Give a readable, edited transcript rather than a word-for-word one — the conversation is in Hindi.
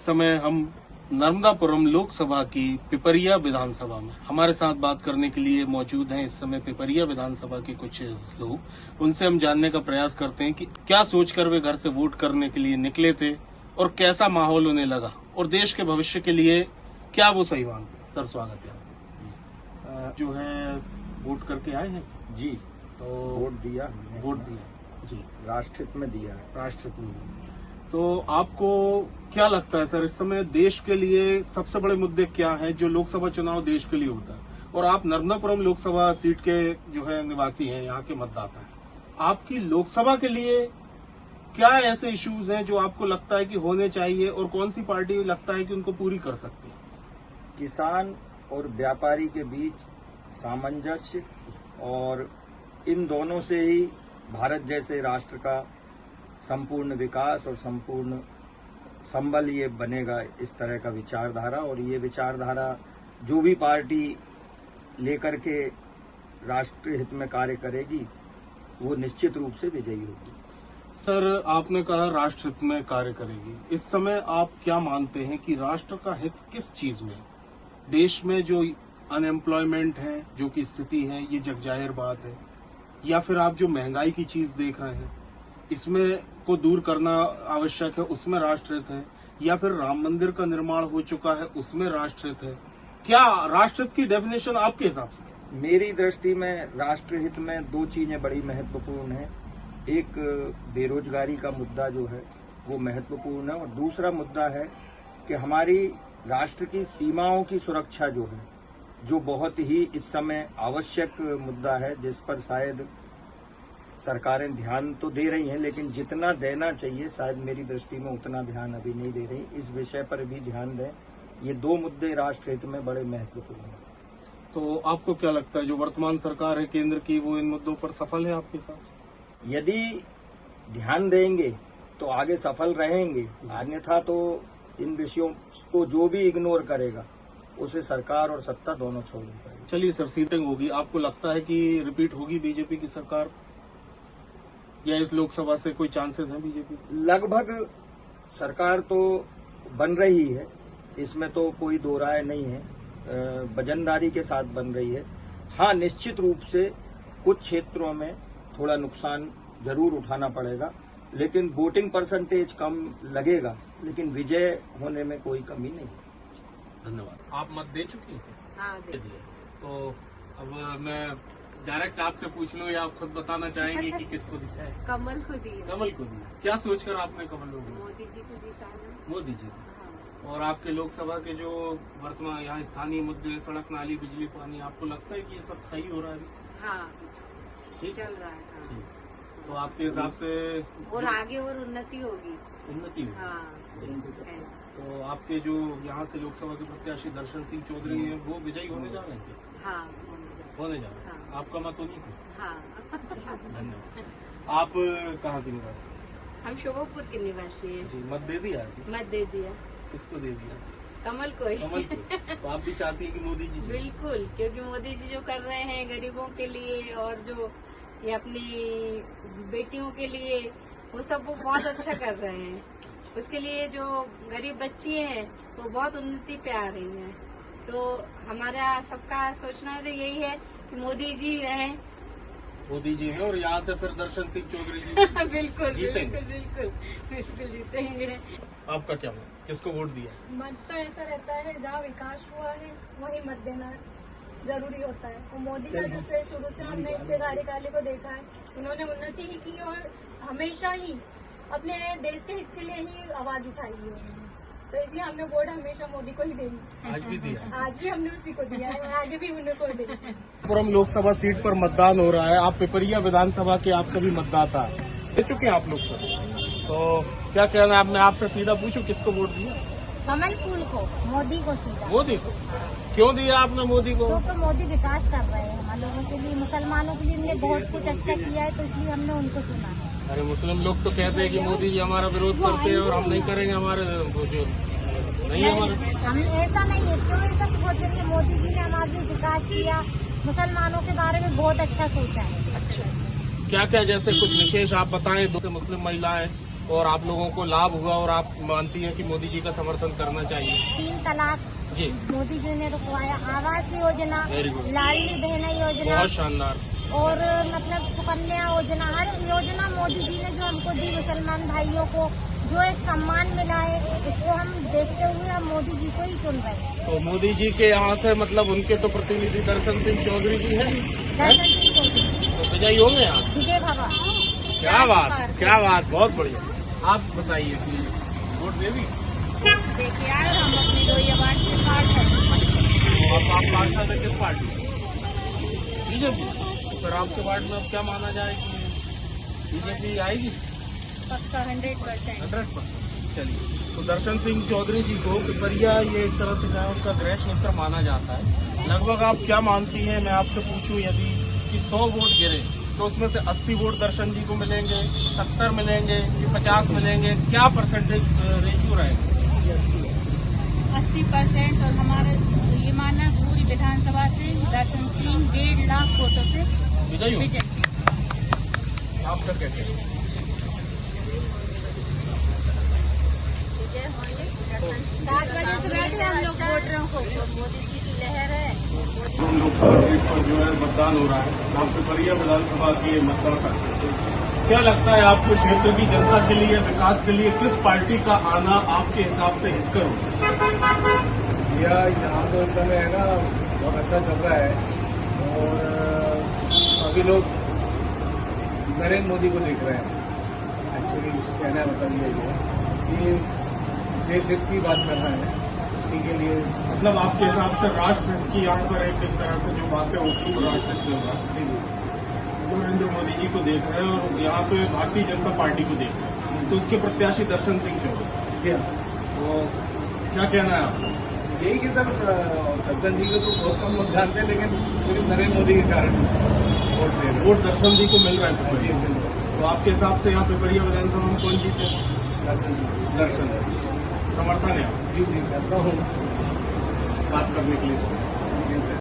समय हम नर्मदापुरम लोकसभा की पिपरिया विधानसभा में हमारे साथ बात करने के लिए मौजूद हैं इस समय पिपरिया विधानसभा के कुछ लोग। उनसे हम जानने का प्रयास करते हैं कि क्या सोचकर वे घर से वोट करने के लिए निकले थे और कैसा माहौल उन्हें लगा और देश के भविष्य के लिए क्या वो सही मानते। सर स्वागत है आपका। जो है वोट करके आए हैं जी, तो वोट दिया जी, राष्ट्रहित में दिया है। राष्ट्रहित में। तो आपको क्या लगता है सर, इस समय देश के लिए सबसे बड़े मुद्दे क्या हैं जो लोकसभा चुनाव देश के लिए होता है, और आप नर्मदापुरम लोकसभा सीट के जो है निवासी हैं, यहाँ के मतदाता हैं, आपकी लोकसभा के लिए क्या ऐसे इश्यूज हैं जो आपको लगता है कि होने चाहिए और कौन सी पार्टी लगता है कि उनको पूरी कर सकती है? किसान और व्यापारी के बीच सामंजस्य, और इन दोनों से ही भारत जैसे राष्ट्र का संपूर्ण विकास और संपूर्ण संबल ये बनेगा। इस तरह का विचारधारा, और ये विचारधारा जो भी पार्टी लेकर के राष्ट्र हित में कार्य करेगी वो निश्चित रूप से विजयी होगी। सर, आपने कहा राष्ट्र हित में कार्य करेगी। इस समय आप क्या मानते हैं कि राष्ट्र का हित किस चीज में? देश में जो अनएम्प्लॉयमेंट है, जो की स्थिति है, ये जगजाहिर बात है, या फिर आप जो महंगाई की चीज देख रहे हैं इसमें को दूर करना आवश्यक है, उसमें राष्ट्रहित है, या फिर राम मंदिर का निर्माण हो चुका है उसमें राष्ट्रहित है? क्या राष्ट्रहित की डेफिनेशन आपके हिसाब से? मेरी दृष्टि में राष्ट्रहित में दो चीजें बड़ी महत्वपूर्ण हैं। एक बेरोजगारी का मुद्दा जो है वो महत्वपूर्ण है, और दूसरा मुद्दा है कि हमारी राष्ट्र की सीमाओं की सुरक्षा जो है, जो बहुत ही इस समय आवश्यक मुद्दा है, जिस पर शायद सरकारें ध्यान तो दे रही हैं, लेकिन जितना देना चाहिए शायद मेरी दृष्टि में उतना ध्यान अभी नहीं दे रही। इस विषय पर भी ध्यान दें। ये दो मुद्दे राष्ट्रहित में बड़े महत्वपूर्ण हैं। तो आपको क्या लगता है जो वर्तमान सरकार है केंद्र की, वो इन मुद्दों पर सफल है आपके साथ? यदि ध्यान देंगे तो आगे सफल रहेंगे, अन्यथा तो इन विषयों को जो भी इग्नोर करेगा उसे सरकार और सत्ता दोनों छोड़नी चाहिए। चलिए सर, सीटिंग होगी, आपको लगता है कि रिपीट होगी बीजेपी की सरकार, या इस लोकसभा से कोई चांसेस हैं बीजेपी? लगभग सरकार तो बन रही है, इसमें तो कोई दो राय नहीं है, वजनदारी के साथ बन रही है। हाँ, निश्चित रूप से कुछ क्षेत्रों में थोड़ा नुकसान जरूर उठाना पड़ेगा, लेकिन वोटिंग परसेंटेज कम लगेगा, लेकिन विजय होने में कोई कमी नहीं है। धन्यवाद। आप मत दे चुकी हैं? हाँ, दे दिए। तो अब मैं डायरेक्ट आपसे पूछ लूं, या आप खुद बताना चाहेंगे कि किसको दिया है? कमल को दिया। कमल को दिया। क्या सोचकर आपने कमल को दिया? मोदी जी को जिताना। मोदी जी को। हाँ। और आपके लोकसभा के जो वर्तमान यहाँ स्थानीय मुद्दे, सड़क, नाली, बिजली, पानी, आपको लगता है कि ये सब सही हो रहा है? हाँ, ठीक चल रहा है। हाँ। ठीक। तो आपके हिसाब से और आगे और उन्नति होगी। उन्नति होगी। हाँ, ऐसा। तो आपके जो यहाँ से लोकसभा के प्रत्याशी दर्शन सिंह चौधरी हैं, वो विजयी होने जा रहे हैं? हाँ, होने जा रहे हैं। हाँ। आपका मत उन्हीं को। हाँ। धन्यवाद। आप कहाँ के निवासी? हम शोभापुर के निवासी हैं। जी, मत दे दिया है? मत दे दिया। किसको दे दिया? कमल को ही। कमल को। तो आप भी चाहती है कि मोदी जी जीते? बिल्कुल, क्योंकि मोदी जी जो कर रहे हैं गरीबों के लिए और जो ये अपनी बेटियों के लिए, वो सब वो बहुत अच्छा कर रहे हैं। उसके लिए जो गरीब बच्ची हैं वो बहुत उन्नति पे आ रही हैं। तो हमारा सबका सोचना तो यही है कि मोदी जी हैं। मोदी जी हैं, और यहाँ से फिर दर्शन सिंह चौधरी जी बिल्कुल जीतेंगे। बिल्कुल बिल्कुल जीतेंगे। आपका क्या मत, किसको वोट दिया? मत तो ऐसा रहता है जहाँ विकास हुआ है वही मत देना जरूरी होता है। और मोदी का जिससे शुरू से हमने इनके कार्यकाल को देखा है, इन्होंने उन्नति ही की और हमेशा ही अपने देश के हित के लिए ही आवाज उठाई है उन्होंने। तो इसलिए हमने वोट हमेशा मोदी को ही देंगे। आज भी दिया है? आज भी हमने उसी को दिया है और आगे भी उन्हें को देंगे। पुरम लोकसभा सीट पर मतदान हो रहा है। आप पिपरिया विधानसभा के आप सभी मतदाता दे चुके हैं आप लोकसभा, तो क्या कहना है? मैं आपसे सीधा पूछूं, किसको वोट दिया? कमल फूल को, मोदी को सीधा। मोदी को। क्यों दिया आपने मोदी को? तो मोदी विकास कर रहे हैं हम लोगों के लिए, मुसलमानों के लिए उन्होंने बहुत कुछ अच्छा किया है, तो इसलिए हमने उनको चुना है। अरे मुस्लिम लोग तो कहते हैं कि मोदी जी हमारा विरोध करते हैं और हम नहीं करेंगे, हमारे वो जो नहीं है हमारे। हम ऐसा नहीं है, क्यों ऐसा सोच रही है? मोदी जी ने हमारे विकास किया, मुसलमानों के बारे में बहुत अच्छा सोचा है। अच्छा, क्या क्या जैसे कुछ विशेष आप बताएं? मुस्लिम महिलाएं और आप लोगों को लाभ हुआ और आप मानती हैं कि मोदी जी का समर्थन करना चाहिए? 3 तलाक जी, मोदी जी ने रुकवाया, आवास योजना, वेरी गुड, लाडली बहना योजना बहुत शानदार। और मतलब सुकन्या योजना, हर योजना मोदी जी ने जो हमको दी, मुसलमान भाइयों को जो एक सम्मान मिला है, इसको हम देखते हुए हम मोदी जी को ही चुन रहे हैं। तो मोदी जी के यहाँ से मतलब उनके तो प्रतिनिधि दर्शन सिंह चौधरी जी हैं, दर्शन सिंह चौधरी, तो विजयी होंगे आप? विजय भवा। क्या बात, बहुत बढ़िया। आप बताइए कि वोट दे दी? देखिए यार, हम अपनी लोहिया वार्ड के कार्ड है। तो आप पार्षद है किस पार्टी? बीजेपी। तो फिर आपके वार्ड में अब क्या माना जाए कि बीजेपी आएगी? पक्का 100%। 100%। चलिए, तो दर्शन सिंह चौधरी जी को पिपरिया ये एक तरह से कहें उनका गृह क्षेत्र माना जाता है। लगभग आप क्या मानती हैं, मैं आपसे पूछूं यदि कि 100 वोट गिरे तो उसमें से 80 वोट दर्शन जी को मिलेंगे, 70 मिलेंगे कि 50 मिलेंगे, क्या परसेंटेज रेशियो रहेगा? 80% और हमारा ये मानना है पूरी विधानसभा से दर्शन सिंह 1.5 लाख वोटों से विजयी हो? विजय। आपका क्या कहना है? विजय होंगे। 7 बजे से बैठे हम लोग वोटरों को। मोदी जी की लहर है। लोकसभा सीट पर जो है मतदान हो रहा है, आप पिपरिया विधानसभा के मतदाता, क्या लगता है आपको क्षेत्र की जनता के लिए, विकास के लिए किस पार्टी का आना आपके हिसाब से हितकर होगा? यहाँ तो इस समय है ना बहुत अच्छा चल रहा है और सभी लोग नरेंद्र मोदी को देख रहे हैं। एक्चुअली कहना मतलब ये है कि देश हित की बात करना है, इसी के लिए मतलब आपके हिसाब से राष्ट्र हित की यहाँ पर एक तरह से जो बातें होती है राष्ट्र हित चल रहा है, नरेंद्र मोदी जी को देख रहे हैं और यहाँ पे भारतीय जनता पार्टी को देख रहे हैं, तो उसके प्रत्याशी दर्शन सिंह चौधरी, तो क्या कहना है आपको? यही कि सर दर्शन जी को तो बहुत कम लोग जानते हैं, लेकिन सिर्फ नरेंद्र मोदी के कारण वोट दे रहे हैं। वोट दर्शन जी को मिल रहा है जी, पिपरिया। बिल्कुल। तो आपके हिसाब से यहाँ पिपरिया विधानसभा में कौन जीते? दर्शन जी। दर्शन समर्थन है? जी करता हूँ। बात करने के लिए